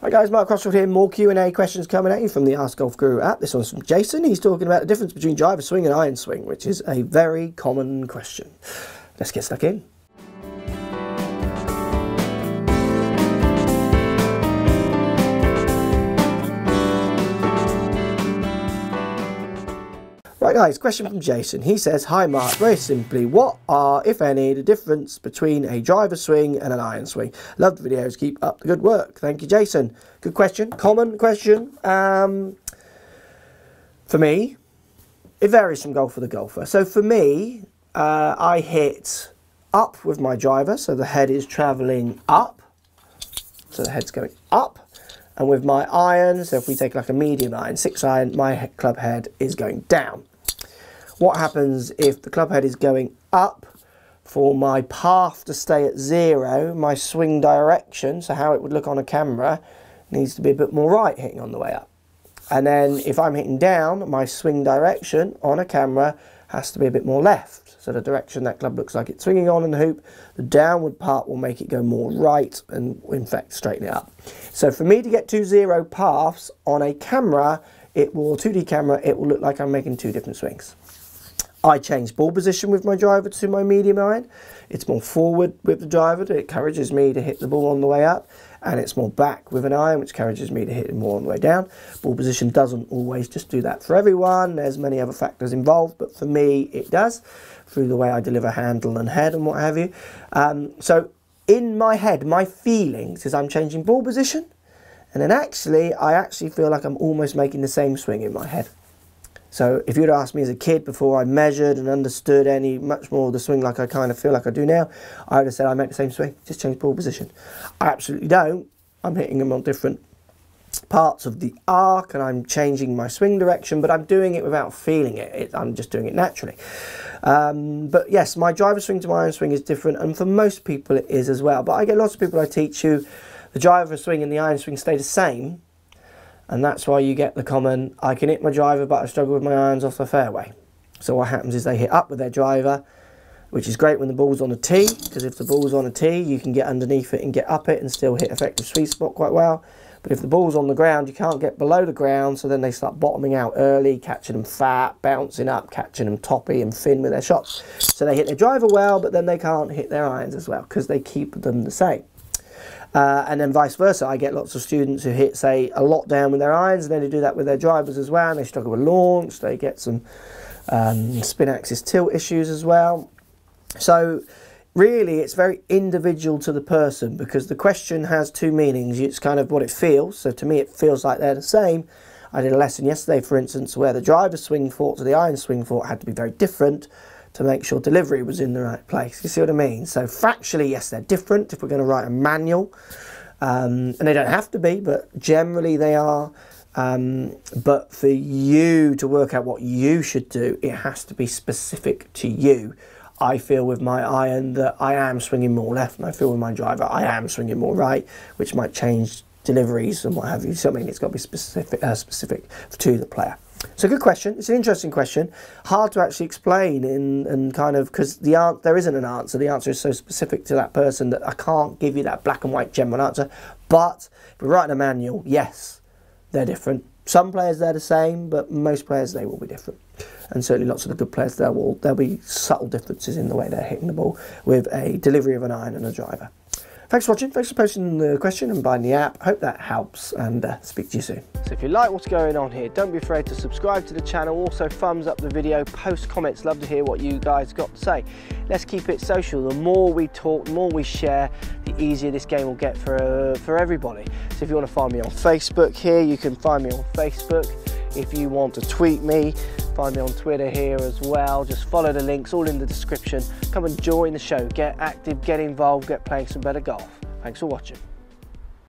Right guys, Mark Crossfield here, more Q&A questions coming at you from the AskGolfGuru app. This one's from Jason. He's talking about the difference between driver swing and iron swing, which is a very common question. Let's get stuck in. Right guys, question from Jason. He says, hi Mark, very simply, what are, if any, the difference between a driver swing and an iron swing? Love the videos, keep up the good work. Thank you, Jason. Good question, common question. For me, it varies from golfer to golfer. So for me, I hit up with my driver, so the head is traveling up. So the head's going up. And with my iron, so if we take like a medium iron, 6 iron, my club head is going down. What happens if the club head is going up? For my path to stay at 0, my swing direction, so how it would look on a camera, needs to be a bit more right hitting on the way up. And then if I'm hitting down, my swing direction on a camera has to be a bit more left. So the direction that club looks like it's swinging on in the hoop, the downward part will make it go more right and in fact straighten it up. So for me to get 2 0 paths on a camera, it will, 2D camera, it will look like I'm making 2 different swings. I change ball position with my driver to my medium iron. It's more forward with the driver, it encourages me to hit the ball on the way up, and it's more back with an iron, which encourages me to hit it more on the way down. Ball position doesn't always just do that for everyone. There's many other factors involved, but for me it does, through the way I deliver handle and head and what have you. So in my head, my feelings is I'm changing ball position, and then I actually feel like I'm almost making the same swing in my head. So if you'd asked me as a kid before I measured and understood much more of the swing like I kind of feel like I do now, I would have said I make the same swing, just change ball position. I absolutely don't. I'm hitting them on different parts of the arc and I'm changing my swing direction, but I'm doing it without feeling it. I'm just doing it naturally. But yes, my driver swing to my iron swing is different, and for most people it is as well. But I get lots of people I teach who the driver swing and the iron swing stay the same. And that's why you get the common, I can hit my driver but I struggle with my irons off the fairway. So what happens is they hit up with their driver, which is great when the ball's on a tee, because if the ball's on a tee, you can get underneath it and get up it and still hit effective sweet spot quite well. But if the ball's on the ground, you can't get below the ground, so then they start bottoming out early, catching them fat, bouncing up, catching them toppy and thin with their shots. So they hit their driver well, but then they can't hit their irons as well, because they keep them the same. And then vice versa, I get lots of students who hit, say, a lot down with their irons, and then they do that with their drivers as well, and they struggle with launch, they get some spin axis tilt issues as well. So really it's very individual to the person, because the question has 2 meanings. It's kind of what it feels, so to me it feels like they're the same. I did a lesson yesterday, for instance, where the driver swing thought to the iron swing thought had to be very different to make sure delivery was in the right place. You see what I mean? So factually, yes, they're different if we're going to write a manual. And they don't have to be, but generally they are. But for you to work out what you should do, it has to be specific to you. I feel with my iron that I am swinging more left, and I feel with my driver I am swinging more right, which might change deliveries and what have you. So I mean, it's got to be specific to the player. So good question. It's an interesting question. Hard to actually explain and kind of, because there isn't an answer. The answer is so specific to that person that I can't give you that black and white general answer. But if we're writing a manual, yes, they're different. Some players they're the same, but most players they will be different. And certainly lots of the good players there'll be subtle differences in the way they're hitting the ball with a delivery of an iron and a driver. Thanks for watching, thanks for posting the question and buying the app. Hope that helps, and speak to you soon. So if you like what's going on here, don't be afraid to subscribe to the channel. Also thumbs up the video, post comments, love to hear what you guys got to say. Let's keep it social. The more we talk, the more we share, the easier this game will get for everybody. So if you want to find me on Facebook here, you can find me on Facebook. If you want to tweet me, find me on Twitter here as well. Just follow the links, all in the description. Come and join the show, get active, get involved, get playing some better golf. Thanks for watching.